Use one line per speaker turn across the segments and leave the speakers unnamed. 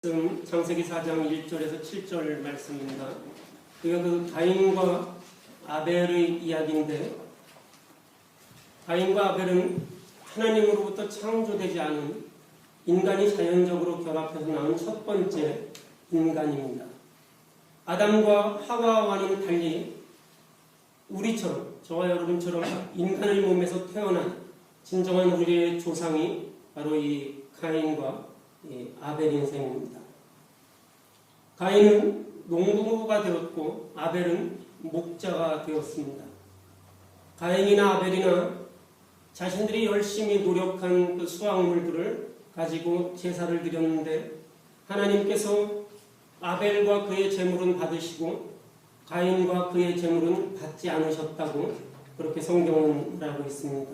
창세기 4장 1절에서 7절 말씀입니다. 그게 그 가인과 아벨의 이야기인데, 가인과 아벨은 하나님으로부터 창조되지 않은 인간이 자연적으로 결합해서 나온 첫 번째 인간입니다. 아담과 하와와는 달리 우리처럼, 저와 여러분처럼 인간의 몸에서 태어난 진정한 우리의 조상이 바로 이 가인과 아벨 인생입니다. 가인은 농부가 되었고 아벨은 목자가 되었습니다. 가인이나 아벨이나 자신들이 열심히 노력한 그 수확물들을 가지고 제사를 드렸는데, 하나님께서 아벨과 그의 제물은 받으시고 가인과 그의 제물은 받지 않으셨다고 그렇게 성경은 말하고 있습니다.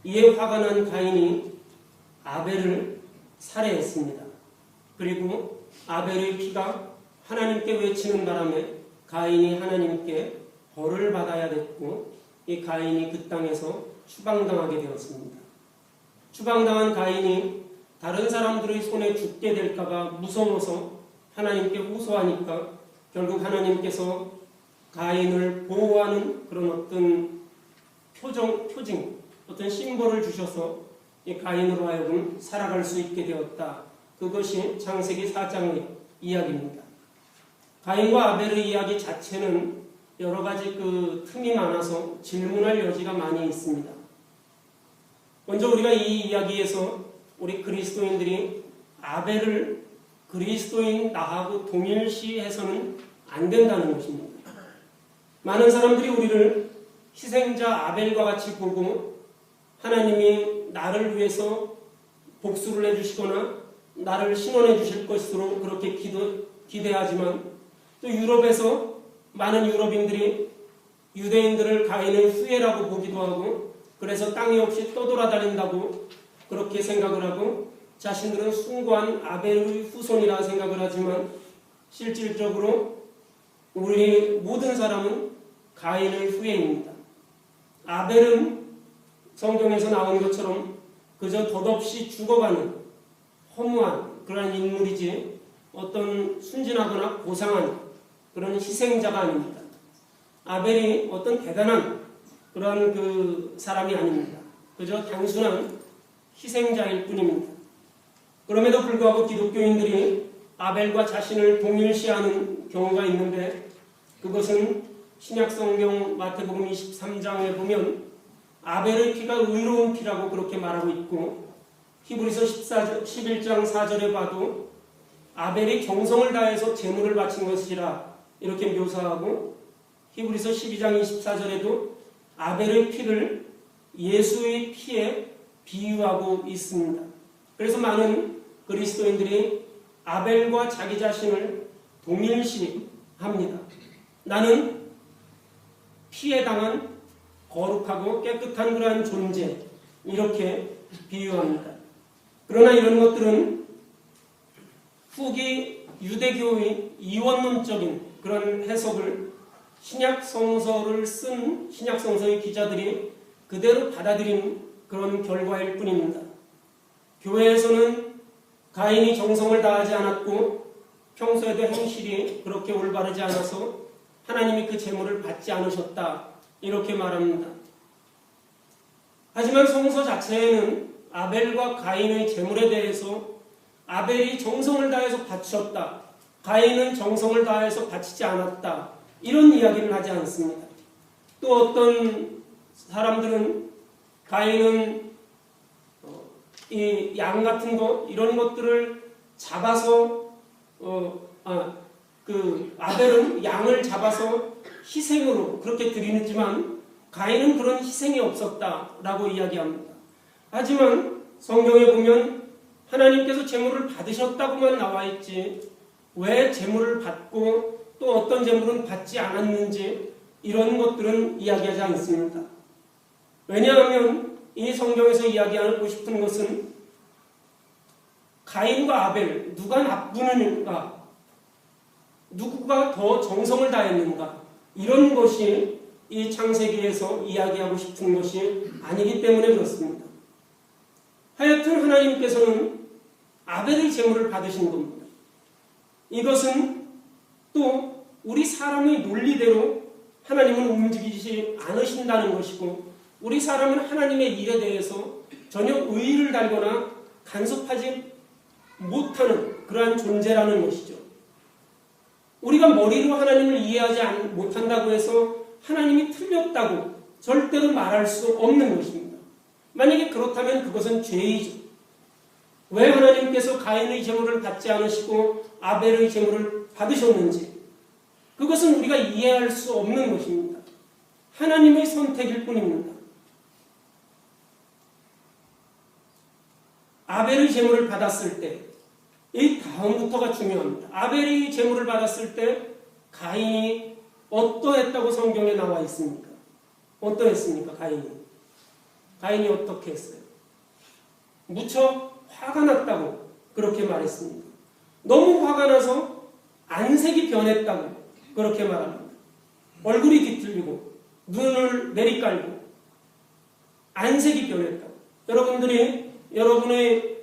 이에 화가 난 가인이 아벨을 살해했습니다. 그리고 아벨의 피가 하나님께 외치는 바람에 가인이 하나님께 벌을 받아야 됐고, 이 가인이 그 땅에서 추방당하게 되었습니다. 추방당한 가인이 다른 사람들의 손에 죽게 될까봐 무서워서 하나님께 호소하니까 결국 하나님께서 가인을 보호하는 그런 어떤 표징, 어떤 심벌을 주셔서 이 가인으로 하여금 살아갈 수 있게 되었다. 그것이 창세기 4장의 이야기입니다. 가인과 아벨의 이야기 자체는 여러 가지 그 틈이 많아서 질문할 여지가 많이 있습니다. 먼저 우리가 이 이야기에서 우리 그리스도인들이 아벨을 그리스도인 나하고 동일시해서는 안 된다는 것입니다. 많은 사람들이 우리를 희생자 아벨과 같이 보고 하나님이 나를 위해서 복수를 해주시거나 나를 신원해 주실 것으로 그렇게 기대하지만, 또 유럽에서 많은 유럽인들이 유대인들을 가인의 후예라고 보기도 하고, 그래서 땅이 없이 떠돌아다닌다고 그렇게 생각을 하고 자신들은 숭고한 아벨의 후손이라 생각을 하지만, 실질적으로 우리 모든 사람은 가인의 후예입니다. 아벨은 성경에서 나온 것처럼 그저 덧없이 죽어가는 허무한 그러한 인물이지 어떤 순진하거나 고상한 그런 희생자가 아닙니다. 아벨이 어떤 대단한 그러한 그 사람이 아닙니다. 그저 단순한 희생자일 뿐입니다. 그럼에도 불구하고 기독교인들이 아벨과 자신을 동일시하는 경우가 있는데, 그것은 신약성경 마태복음 23장에 보면 아벨의 피가 의로운 피라고 그렇게 말하고 있고, 히브리서 11장 4절에 봐도 아벨이 정성을 다해서 제물을 바친 것이라 이렇게 묘사하고, 히브리서 12장 24절에도 아벨의 피를 예수의 피에 비유하고 있습니다. 그래서 많은 그리스도인들이 아벨과 자기 자신을 동일시합니다. 나는 피에 당한 거룩하고 깨끗한 그러한 존재, 이렇게 비유합니다. 그러나 이런 것들은 후기 유대교의 이원론적인 그런 해석을 신약성서를 쓴 신약성서의 기자들이 그대로 받아들인 그런 결과일 뿐입니다. 교회에서는 가인이 정성을 다하지 않았고 평소에도 행실이 그렇게 올바르지 않아서 하나님이 그 제물을 받지 않으셨다, 이렇게 말합니다. 하지만 성서 자체에는 아벨과 가인의 제물에 대해서 아벨이 정성을 다해서 바쳤다, 가인은 정성을 다해서 바치지 않았다, 이런 이야기를 하지 않습니다. 또 어떤 사람들은 가인은 이 양 같은 것, 이런 것들을 잡아서 아벨은 양을 잡아서 희생으로 그렇게 드리지만 가인은 그런 희생이 없었다라고 이야기합니다. 하지만 성경에 보면 하나님께서 제물을 받으셨다고만 나와 있지, 왜 제물을 받고 또 어떤 제물은 받지 않았는지 이런 것들은 이야기하지 않습니다. 왜냐하면 이 성경에서 이야기하고 싶은 것은 가인과 아벨, 누가 나쁘는가, 누구가 더 정성을 다했는가, 이런 것이 이 창세기에서 이야기하고 싶은 것이 아니기 때문에 그렇습니다. 하여튼 하나님께서는 아벨의 제물을 받으신 겁니다. 이것은 또 우리 사람의 논리대로 하나님은 움직이지 않으신다는 것이고, 우리 사람은 하나님의 일에 대해서 전혀 의의를 달거나 간섭하지 못하는 그러한 존재라는 것이죠. 우리가 머리로 하나님을 이해하지 못한다고 해서 하나님이 틀렸다고 절대로 말할 수 없는 것입니다. 만약에 그렇다면 그것은 죄이죠. 왜 하나님께서 가인의 제물을 받지 않으시고 아벨의 제물을 받으셨는지, 그것은 우리가 이해할 수 없는 것입니다. 하나님의 선택일 뿐입니다. 아벨의 제물을 받았을 때, 이 다음부터가 중요합니다. 아벨이 제물을 받았을 때 가인이 어떠했다고 성경에 나와 있습니까? 어떠했습니까? 가인이 어떻게 했어요? 무척 화가 났다고 그렇게 말했습니다. 너무 화가 나서 안색이 변했다고 그렇게 말합니다. 얼굴이 뒤틀리고 눈을 내리깔고 안색이 변했다고. 여러분들이 여러분의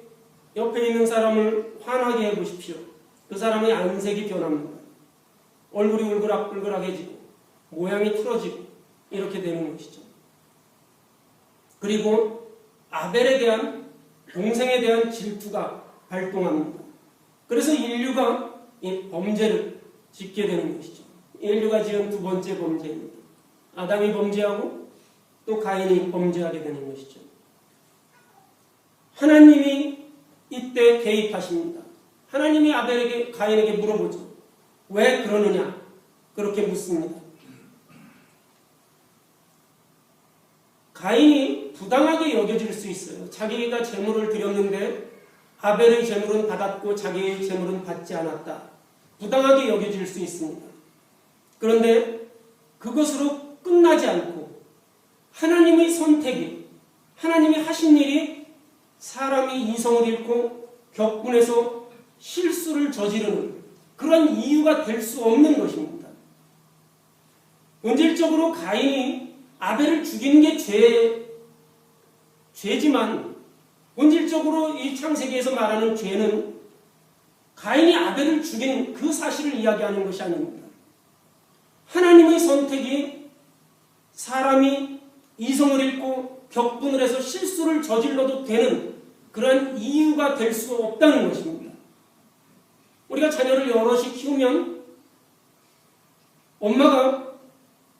옆에 있는 사람을 화나게 해보십시오. 그 사람의 안색이 변합니다. 얼굴이 울그락불그락해지고 모양이 틀어지고 이렇게 되는 것이죠. 그리고 아벨에 대한, 동생에 대한 질투가 발동합니다. 그래서 인류가 이 범죄를 짓게 되는 것이죠. 인류가 지은 두 번째 범죄입니다. 아담이 범죄하고 또 가인이 범죄하게 되는 것이죠. 하나님이 이때 개입하십니다. 하나님이 가인에게 물어보죠. 왜 그러느냐? 그렇게 묻습니다. 가인이 부당하게 여겨질 수 있어요. 자기가 제물을 드렸는데 아벨의 제물은 받았고 자기의 제물은 받지 않았다. 부당하게 여겨질 수 있습니다. 그런데 그것으로 끝나지 않고 하나님의 선택이, 하나님이 하신 일이 사람이 이성을 잃고 격분해서 실수를 저지르는 그런 이유가 될 수 없는 것입니다. 본질적으로 가인이 아벨을 죽인 게 죄지만, 본질적으로 이 창세기에서 말하는 죄는 가인이 아벨을 죽인 그 사실을 이야기하는 것이 아닙니다. 하나님의 선택이 사람이 이성을 잃고 격분을 해서 실수를 저질러도 되는 그런 이유가 될 수 없다는 것입니다. 우리가 자녀를 여럿이 키우면 엄마가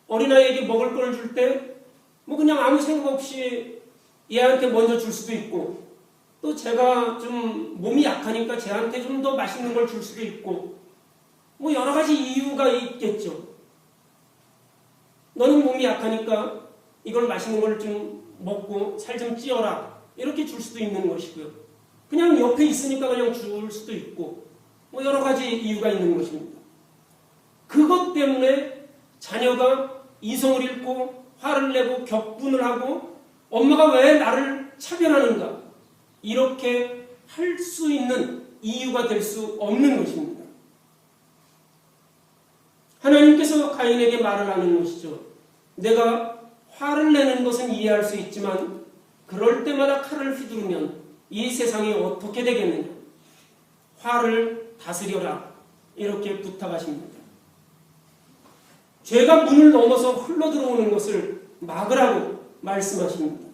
어린아이에게 먹을 걸 줄 때 뭐 그냥 아무 생각 없이 얘한테 먼저 줄 수도 있고, 또 제가 좀 몸이 약하니까 쟤한테 좀 더 맛있는 걸 줄 수도 있고, 뭐 여러 가지 이유가 있겠죠. 너는 몸이 약하니까 이걸 맛있는 걸 좀 먹고 살 좀 찌어라, 이렇게 줄 수도 있는 것이고요. 그냥 옆에 있으니까 그냥 줄 수도 있고, 뭐 여러 가지 이유가 있는 것입니다. 그것 때문에 자녀가 이성을 잃고 화를 내고 격분을 하고 엄마가 왜 나를 차별하는가, 이렇게 할 수 있는 이유가 될 수 없는 것입니다. 하나님께서 가인에게 말을 하는 것이죠. 내가 화를 내는 것은 이해할 수 있지만 그럴 때마다 칼을 휘두르면 이 세상이 어떻게 되겠느냐. 화를 다스려라, 이렇게 부탁하십니다. 죄가 문을 넘어서 흘러들어오는 것을 막으라고 말씀하십니다.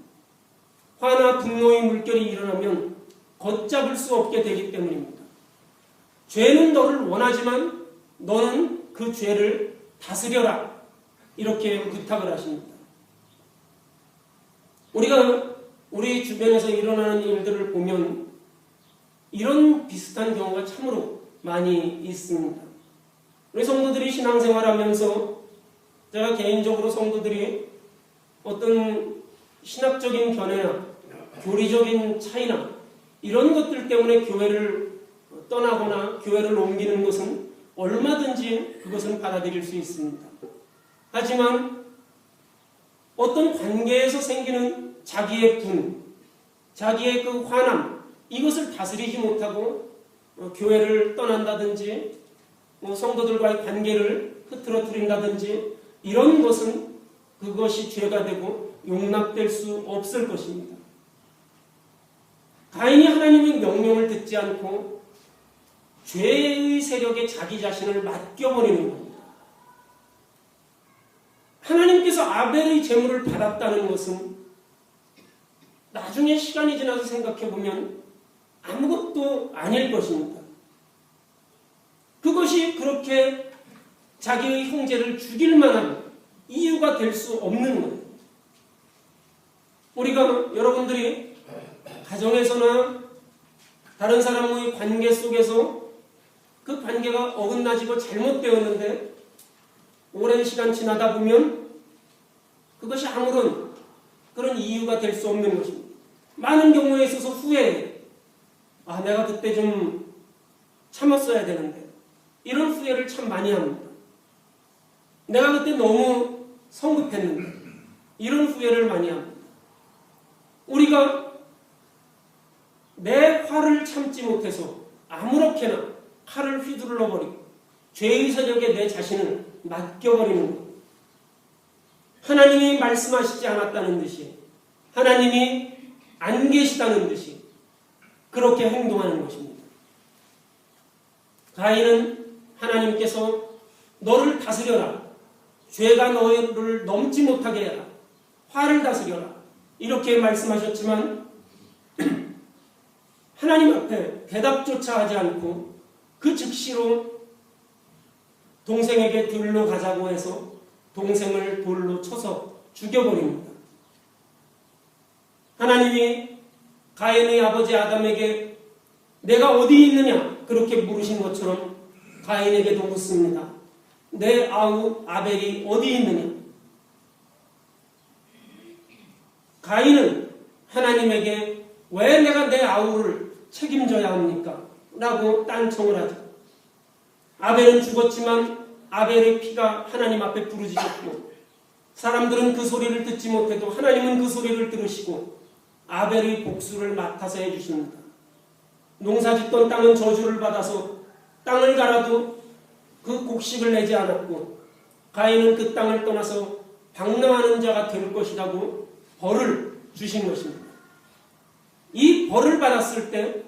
화나 분노의 물결이 일어나면 걷잡을 수 없게 되기 때문입니다. 죄는 너를 원하지만 너는 그 죄를 다스려라, 이렇게 부탁을 하십니다. 우리가 우리 주변에서 일어나는 일들을 보면 이런 비슷한 경우가 참으로 많이 있습니다. 우리 성도들이 신앙생활하면서 제가 개인적으로 성도들이 어떤 신학적인 견해나 교리적인 차이나 이런 것들 때문에 교회를 떠나거나 교회를 옮기는 것은 얼마든지 그것은 받아들일 수 있습니다. 하지만 어떤 관계에서 생기는 자기의 분, 자기의 그 화남, 이것을 다스리지 못하고 교회를 떠난다든지 성도들과의 관계를 흐트러뜨린다든지 이런 것은 그것이 죄가 되고 용납될 수 없을 것입니다. 가인이 하나님의 명령을 듣지 않고 죄의 세력에 자기 자신을 맡겨버리는 겁니다. 하나님께서 아벨의 제물을 받았다는 것은 나중에 시간이 지나서 생각해보면 아무것도 아닐 것입니다. 그것이 그렇게 자기의 형제를 죽일 만한 이유가 될 수 없는 거예요. 우리가 여러분들이 가정에서나 다른 사람의 관계 속에서 그 관계가 어긋나지고 잘못되었는데 오랜 시간 지나다 보면 그것이 아무런 그런 이유가 될 수 없는 것입니다. 많은 경우에 있어서 후회해요. 내가 그때 좀 참았어야 되는데. 이런 후회를 참 많이 합니다. 내가 그때 너무 성급했는데. 이런 후회를 많이 합니다. 우리가 내 화를 참지 못해서 아무렇게나 칼을 휘둘러버리고 죄의 세력에 내 자신을 맡겨버리는 것. 하나님이 말씀하시지 않았다는 듯이, 하나님이 안 계시다는 듯이 그렇게 행동하는 것입니다. 가인은 하나님께서 너를 다스려라, 죄가 너를 넘지 못하게 해라, 화를 다스려라, 이렇게 말씀하셨지만 하나님 앞에 대답조차 하지 않고 그 즉시로 동생에게 들로 가자고 해서 동생을 돌로 쳐서 죽여버립니다. 하나님이 가인의 아버지 아담에게 내가 어디 있느냐 그렇게 물으신 것처럼 가인에게도 묻습니다. 내 아우 아벨이 어디 있느냐? 가인은 하나님에게 왜 내가 내 아우를 책임져야 합니까? 라고 딴청을 하죠. 아벨은 죽었지만 아벨의 피가 하나님 앞에 부르짖었고 사람들은 그 소리를 듣지 못해도 하나님은 그 소리를 들으시고 아벨의 복수를 맡아서 해주십니다. 농사짓던 땅은 저주를 받아서 땅을 갈아도 그 곡식을 내지 않았고 가인은 그 땅을 떠나서 방랑하는 자가 될 것이라고 벌을 주신 것입니다. 이 벌을 받았을 때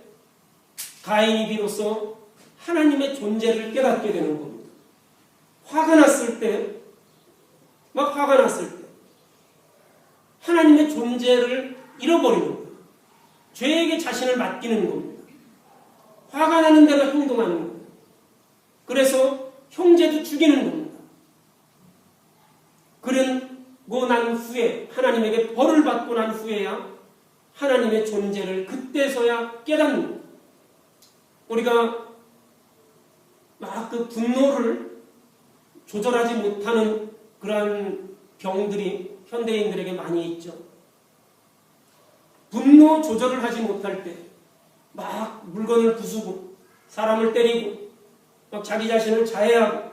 가인이 비로소 하나님의 존재를 깨닫게 되는 겁니다. 화가 났을 때 하나님의 존재를 잃어버리는 거예요. 죄에게 자신을 맡기는 겁니다. 화가 나는 대로 행동하는 거예요. 그래서 형제도 죽이는 겁니다. 그러고 난 후에 하나님에게 벌을 받고 난 후에야 하나님의 존재를 그때서야 깨닫는 거예요. 우리가 막 그 분노를 조절하지 못하는 그러한 병들이 현대인들에게 많이 있죠. 분노 조절을 하지 못할 때 막 물건을 부수고 사람을 때리고 막 자기 자신을 자해하고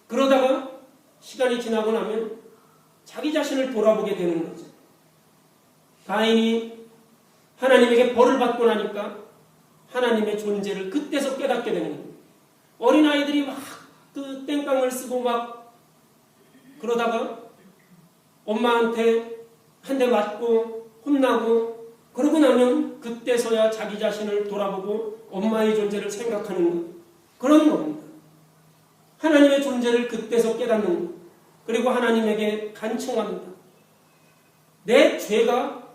그러다가 시간이 지나고 나면 자기 자신을 돌아보게 되는 거죠. 가인이 하나님에게 벌을 받고 나니까 하나님의 존재를 그때서 깨닫게 되는 거예요. 어린아이들이 막 그 땡깡을 쓰고 막 그러다가 엄마한테 한 대 맞고 혼나고 그러고 나면 그때서야 자기 자신을 돌아보고 엄마의 존재를 생각하는 것. 그런 겁니다. 하나님의 존재를 그때서 깨닫는 것. 그리고 하나님에게 간청합니다. 내 죄가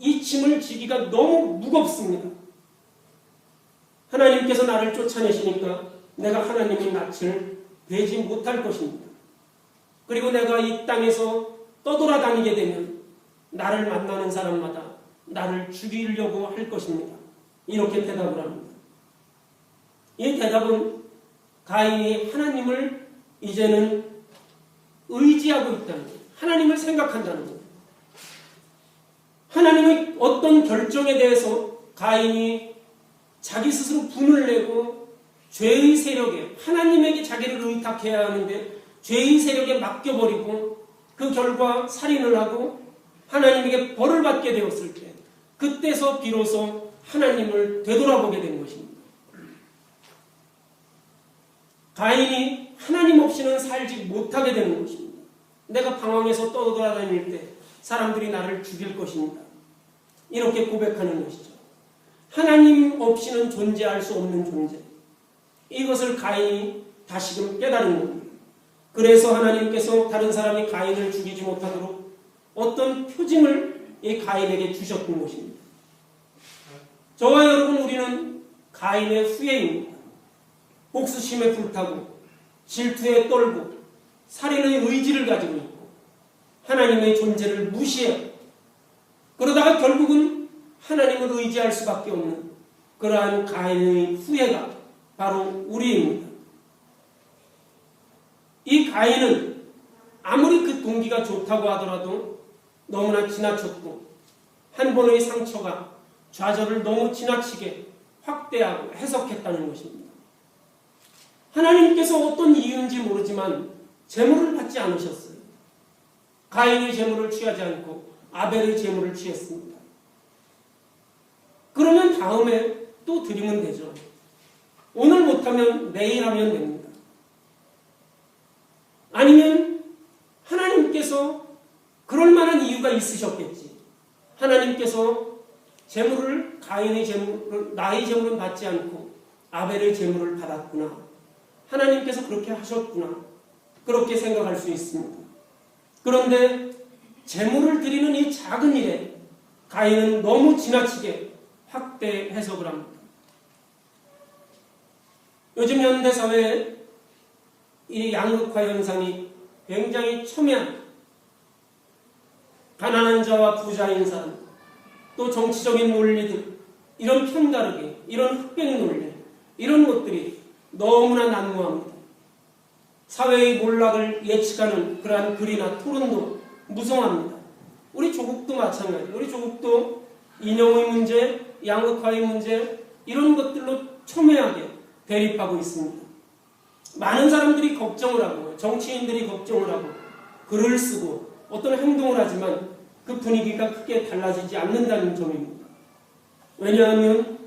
이 짐을 지기가 너무 무겁습니다. 하나님께서 나를 쫓아내시니까 내가 하나님의 낯을 뵈지 못할 것입니다. 그리고 내가 이 땅에서 떠돌아다니게 되면 나를 만나는 사람마다 나를 죽이려고 할 것입니다. 이렇게 대답을 합니다. 이 대답은 가인이 하나님을 이제는 의지하고 있다는 거예요. 하나님을 생각한다는 거예요. 하나님의 어떤 결정에 대해서 가인이 자기 스스로 분을 내고 죄의 세력에 하나님에게 자기를 의탁해야 하는데 죄의 세력에 맡겨버리고 그 결과 살인을 하고 하나님에게 벌을 받게 되었을 때 그때서 비로소 하나님을 되돌아보게 된 것입니다. 가인이 하나님 없이는 살지 못하게 되는 것입니다. 내가 방황해서 떠돌아다닐 때 사람들이 나를 죽일 것입니다. 이렇게 고백하는 것이죠. 하나님 없이는 존재할 수 없는 존재. 이것을 가인이 다시금 깨달은 겁니다. 그래서 하나님께서 다른 사람이 가인을 죽이지 못하도록 어떤 표징을 이 가인에게 주셨던 것입니다. 저와 여러분, 우리는 가인의 후예입니다. 복수심에 불타고 질투에 떨고 살인의 의지를 가지고 있고 하나님의 존재를 무시해 그러다가 결국은 하나님을 의지할 수밖에 없는 그러한 가인의 후예가 바로 우리입니다. 이 가인은 아무리 그 동기가 좋다고 하더라도 너무나 지나쳤고 한 번의 상처가 좌절을 너무 지나치게 확대하고 해석했다는 것입니다. 하나님께서 어떤 이유인지 모르지만 제물을 받지 않으셨어요. 가인의 제물을 취하지 않고 아벨의 제물을 취했습니다. 그러면 다음에 또 드리면 되죠. 오늘 못하면 내일 하면 됩니다. 아니면 하나님께서 그럴 만한 이유가 있으셨겠지. 하나님께서 제물을 가인의 제물을 나의 제물은 받지 않고 아벨의 제물을 받았구나. 하나님께서 그렇게 하셨구나. 그렇게 생각할 수 있습니다. 그런데 제물을 드리는 이 작은 일에 가인은 너무 지나치게 확대 해석을 합니다. 요즘 현대사회에 이 양극화 현상이 굉장히 첨예한 가난한 자와 부자인 사람, 또 정치적인 논리들, 이런 편다르기, 이런 흑백 논리, 이런 것들이 너무나 난무합니다. 사회의 몰락을 예측하는 그러한 글이나 토론도 무성합니다. 우리 조국도 마찬가지예요. 우리 조국도 인형의 문제, 양극화의 문제, 이런 것들로 첨예하게 대립하고 있습니다. 많은 사람들이 걱정을 하고 정치인들이 걱정을 하고 글을 쓰고 어떤 행동을 하지만 그 분위기가 크게 달라지지 않는다는 점입니다. 왜냐하면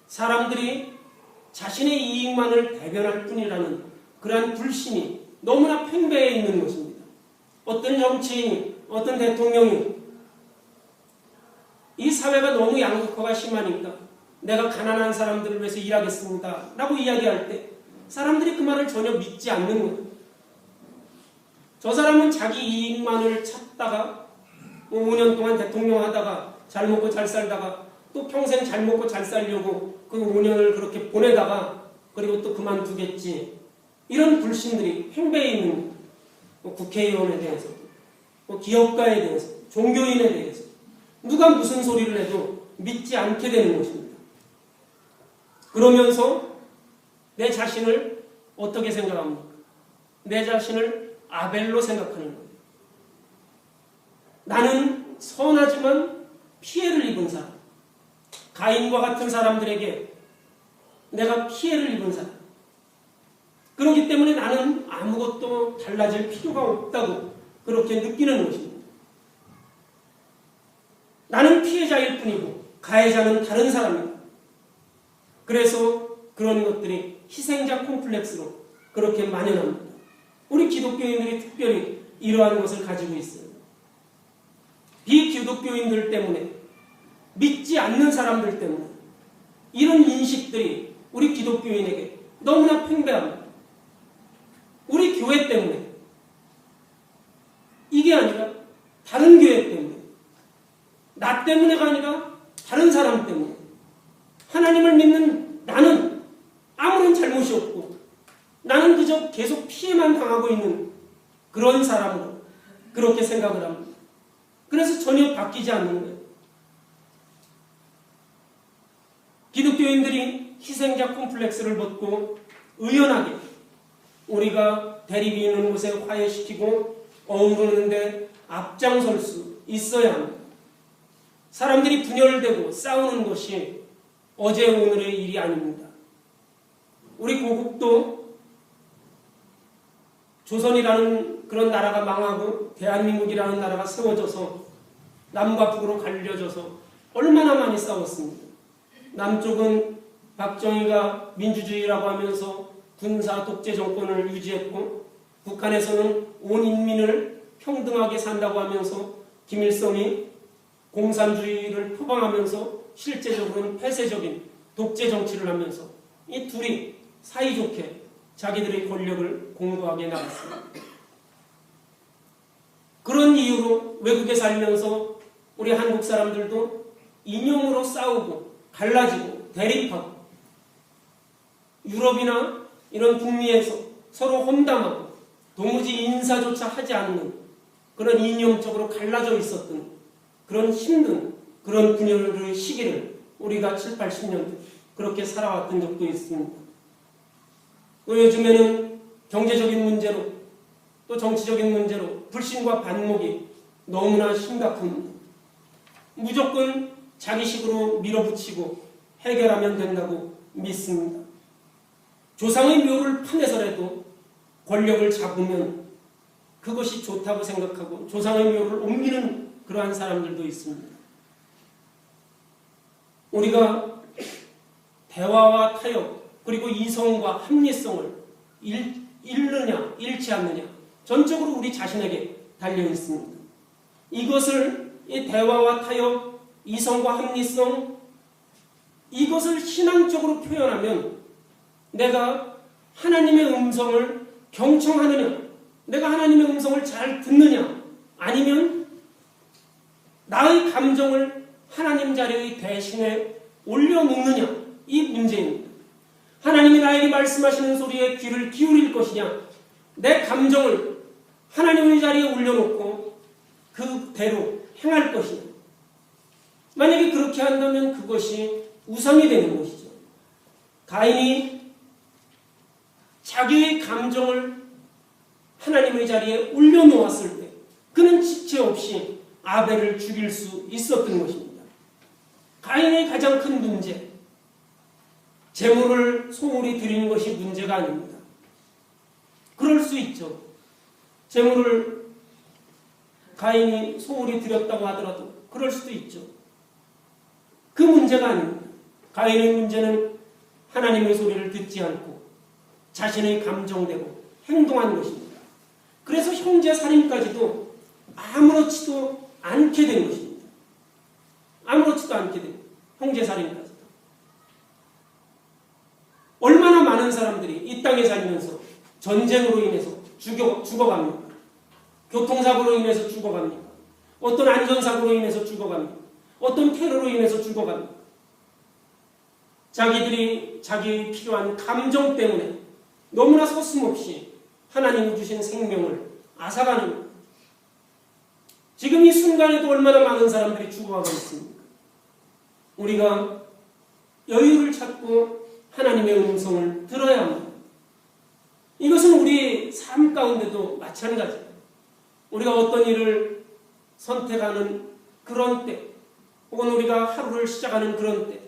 사람들이 자신의 이익만을 대변할 뿐이라는 그러한 불신이 너무나 팽배해 있는 것입니다. 어떤 정치인이, 어떤 대통령이 이 사회가 너무 양극화가 심하니까 내가 가난한 사람들을 위해서 일하겠습니다 라고 이야기할 때 사람들이 그 말을 전혀 믿지 않는 거예요. 저 사람은 자기 이익만을 찾다가 5년 동안 대통령 하다가 잘 먹고 잘 살다가 또 평생 잘 먹고 잘 살려고 그 5년을 그렇게 보내다가 그리고 또 그만두겠지. 이런 불신들이 팽배해 있는 국회의원에 대해서, 기업가에 대해서, 종교인에 대해서 누가 무슨 소리를 해도 믿지 않게 되는 것입니다. 그러면서 내 자신을 어떻게 생각합니까? 내 자신을 아벨로 생각하는 거예요. 나는 선하지만 피해를 입은 사람, 가인과 같은 사람들에게 내가 피해를 입은 사람. 그렇기 때문에 나는 아무것도 달라질 필요가 없다고 그렇게 느끼는 것입니다. 나는 피해자일 뿐이고 가해자는 다른 사람입니다. 그래서 그런 것들이 희생자 콤플렉스로 그렇게 만연합니다. 우리 기독교인들이 특별히 이러한 것을 가지고 있어요. 비기독교인들 때문에, 믿지 않는 사람들 때문에 이런 인식들이 우리 기독교인에게 너무나 팽배합니다. 우리 교회 때문에, 이게 아니라 다른 교회 때문에, 나 때문에가 아니라 다른 사람 때문에, 하나님을 믿는 나는 아무런 잘못이 없고 나는 그저 계속 피해만 당하고 있는 그런 사람으로 그렇게 생각을 합니다. 그래서 전혀 바뀌지 않는 거예요. 기독교인들이 희생자 콤플렉스를 벗고 의연하게 우리가 대립이 있는 곳에 화해시키고 어우르는데 앞장설 수 있어야 합니다. 사람들이 분열되고 싸우는 것이 어제 오늘의 일이 아닙니다. 우리 고국도 조선이라는 그런 나라가 망하고 대한민국이라는 나라가 세워져서 남과 북으로 갈려져서 얼마나 많이 싸웠습니다. 남쪽은 박정희가 민주주의라고 하면서 군사 독재 정권을 유지했고 북한에서는 온 인민을 평등하게 산다고 하면서 김일성이 공산주의를 표방하면서 실제적으로는 폐쇄적인 독재 정치를 하면서 이 둘이 사이좋게 자기들의 권력을 공고하게 나갔습니다. 그런 이유로 외국에 살면서 우리 한국 사람들도 이념으로 싸우고 갈라지고 대립하고 유럽이나 이런 북미에서 서로 험담하고 도무지 인사조차 하지 않는 그런 이념적으로 갈라져 있었던 그런 힘든 그런 분열의 시기를 우리가 7, 80년대 그렇게 살아왔던 적도 있습니다. 또 요즘에는 경제적인 문제로 또 정치적인 문제로 불신과 반목이 너무나 심각합니다. 무조건 자기식으로 밀어붙이고 해결하면 된다고 믿습니다. 조상의 묘를 파내서라도 권력을 잡으면 그것이 좋다고 생각하고 조상의 묘를 옮기는 그러한 사람들도 있습니다. 우리가 대화와 타협 그리고 이성과 합리성을 잃느냐 잃지 않느냐 전적으로 우리 자신에게 달려 있습니다. 이것을 이 대화와 타협, 이성과 합리성 이것을 신앙적으로 표현하면 내가 하나님의 음성을 경청하느냐 내가 하나님의 음성을 잘 듣느냐 아니면 나의 감정을 하나님 자리의 대신에 올려놓느냐 이 문제입니다. 하나님이 나에게 말씀하시는 소리에 귀를 기울일 것이냐 내 감정을 하나님의 자리에 올려놓고 그대로 행할 것이냐 만약에 그렇게 한다면 그것이 우상이 되는 것이죠. 가인이 자기의 감정을 하나님의 자리에 올려놓았을 때 그는 지체 없이 아벨을 죽일 수 있었던 것입니다. 가인의 가장 큰 문제 재물을 소홀히 드리는 것이 문제가 아닙니다. 그럴 수 있죠. 재물을 가인이 소홀히 드렸다고 하더라도 그럴 수도 있죠. 그 문제가 아닙니다. 가인의 문제는 하나님의 소리를 듣지 않고 자신의 감정대로 행동한 것입니다. 그래서 형제 살인까지도 아무렇지도 않게 된 것입니다. 아무렇지도 않게 된 형제 살인까지도. 얼마나 많은 사람들이 이 땅에 살면서 전쟁으로 인해서 죽어갑니까? 교통사고로 인해서 죽어갑니까? 어떤 안전사고로 인해서 죽어갑니까? 어떤 테러로 인해서 죽어갑니까? 자기들이 자기의 필요한 감정 때문에 너무나 서슴없이 하나님이 주신 생명을 앗아가는 것. 지금 이 순간에도 얼마나 많은 사람들이 죽어가고 있습니까? 우리가 여유를 찾고 하나님의 음성을 들어야 합니다. 이것은 우리 삶 가운데도 마찬가지예요. 우리가 어떤 일을 선택하는 그런 때 혹은 우리가 하루를 시작하는 그런 때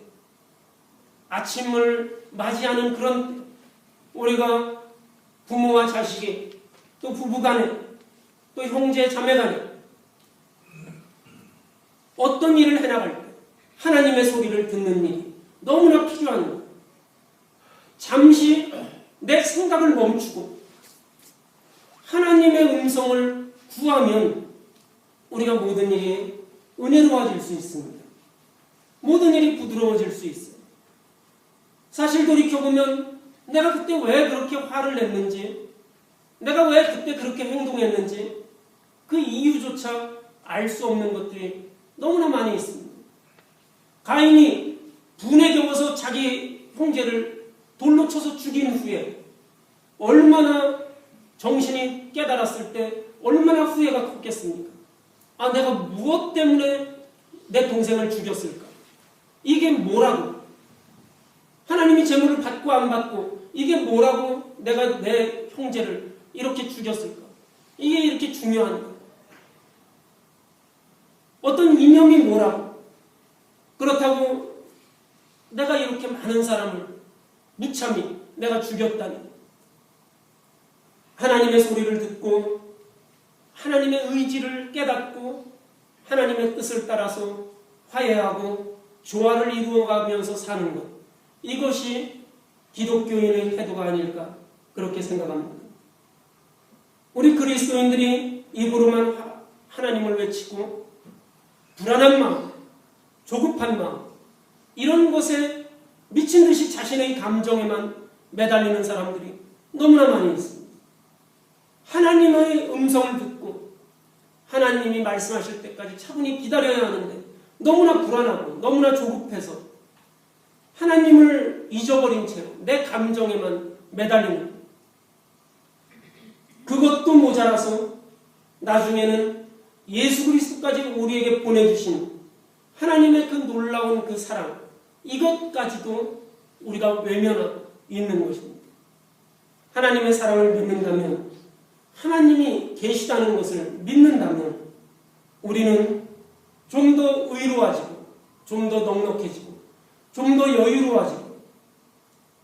아침을 맞이하는 그런 때 우리가 부모와 자식이 또 부부간에 또 형제 자매간에 어떤 일을 해나갈 때 하나님의 소리를 듣는 일이 너무나 필요한 거예요. 잠시 내 생각을 멈추고 하나님의 음성을 구하면 우리가 모든 일이 은혜로워질 수 있습니다. 모든 일이 부드러워질 수 있어요. 사실 돌이켜보면 내가 그때 왜 그렇게 화를 냈는지 내가 왜 그때 그렇게 행동했는지 그 이유조차 알 수 없는 것들이 너무나 많이 있습니다. 가인이 분에 겨워서 자기 형제를 돌로 쳐서 죽인 후에 얼마나 정신이 깨달았을 때 얼마나 후회가 컸겠습니까? 아, 내가 무엇 때문에 내 동생을 죽였을까? 이게 뭐라고? 하나님이 재물을 받고 안 받고 이게 뭐라고 내가 내 형제를 이렇게 죽였을까? 이게 이렇게 중요한가? 어떤 이념이 뭐라고? 그렇다고 내가 이렇게 많은 사람을 무참히 내가 죽였다니. 하나님의 소리를 듣고 하나님의 의지를 깨닫고 하나님의 뜻을 따라서 화해하고 조화를 이루어가면서 사는 것. 이것이 기독교인의 태도가 아닐까 그렇게 생각합니다. 우리 그리스도인들이 입으로만 하나님을 외치고 불안한 마음, 조급한 마음, 이런 것에 미친 듯이 자신의 감정에만 매달리는 사람들이 너무나 많이 있습니다. 하나님의 음성을 듣고 하나님이 말씀하실 때까지 차분히 기다려야 하는데 너무나 불안하고 너무나 조급해서 하나님을 잊어버린 채로 내 감정에만 매달리는, 그것도 모자라서 나중에는 예수 그리스도까지 우리에게 보내주신 하나님의 그 놀라운 그 사랑, 이것까지도 우리가 외면하고 있는 것입니다. 하나님의 사랑을 믿는다면, 하나님이 계시다는 것을 믿는다면 우리는 좀 더 의로워지고 좀 더 넉넉해지고 좀 더 여유로워지고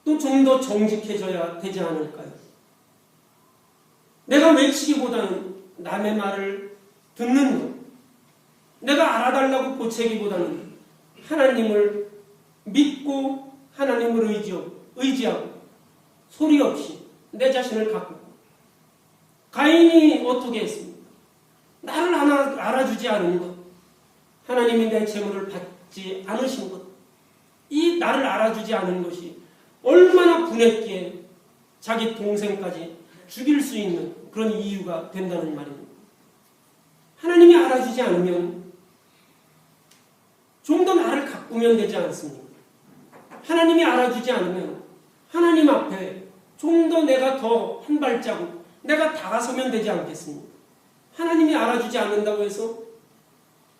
또 좀 더 정직해져야 되지 않을까요? 내가 외치기보다는 남의 말을 듣는 것, 내가 알아달라고 보채기보다는 하나님을 믿고 하나님을 의지하고 소리 없이 내 자신을 가꾸고, 가인이 어떻게 했습니까? 나를 알아주지 않은 것, 하나님이 내 재물을 받지 않으신 것, 이 나를 알아주지 않은 것이 얼마나 분했기에 자기 동생까지 죽일 수 있는 그런 이유가 된다는 말입니다. 하나님이 알아주지 않으면 좀 더 나를 가꾸면 되지 않습니까? 하나님이 알아주지 않으면 하나님 앞에 좀 더 내가 더 한 발자국 내가 다가서면 되지 않겠습니까? 하나님이 알아주지 않는다고 해서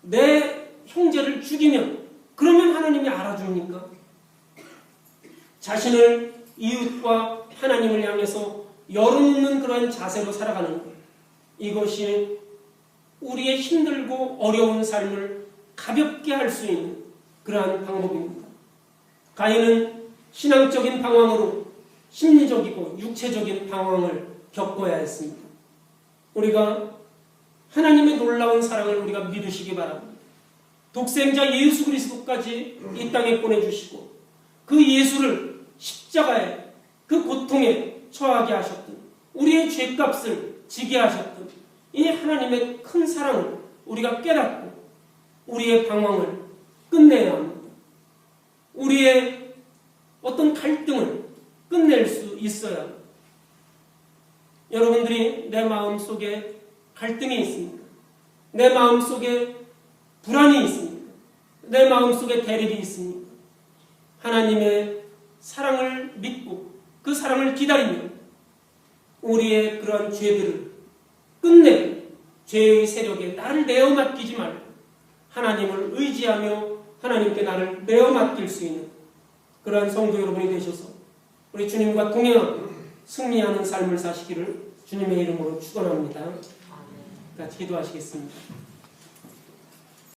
내 형제를 죽이면 그러면 하나님이 알아줍니까? 자신을 이웃과 하나님을 향해서 열어놓는 그러한 자세로 살아가는 것, 이것이 우리의 힘들고 어려운 삶을 가볍게 할 수 있는 그러한 방법입니다. 가인은 신앙적인 방황으로 심리적이고 육체적인 방황을 겪어야 했습니다. 우리가 하나님의 놀라운 사랑을 우리가 믿으시기 바랍니다. 독생자 예수 그리스도까지 이 땅에 보내주시고 그 예수를 십자가에 그 고통에 처하게 하셨던, 우리의 죄값을 지게 하셨던 이 하나님의 큰 사랑을 우리가 깨닫고 우리의 방황을 끝내야 합니다. 우리의 어떤 갈등을 끝낼 수 있어야 합니다. 여러분들이 내 마음속에 갈등이 있습니까? 내 마음속에 불안이 있습니까? 내 마음속에 대립이 있습니까? 하나님의 사랑을 믿고 그 사랑을 기다리며 우리의 그런 죄들을 끝내고 죄의 세력에 나를 내어 맡기지 말고 하나님을 의지하며 하나님께 나를 내어 맡길 수 있는 그러한 성도 여러분이 되셔서 우리 주님과 동행하고 승리하는 삶을 사시기를 주님의 이름으로 축원합니다. 같이 기도하시겠습니다.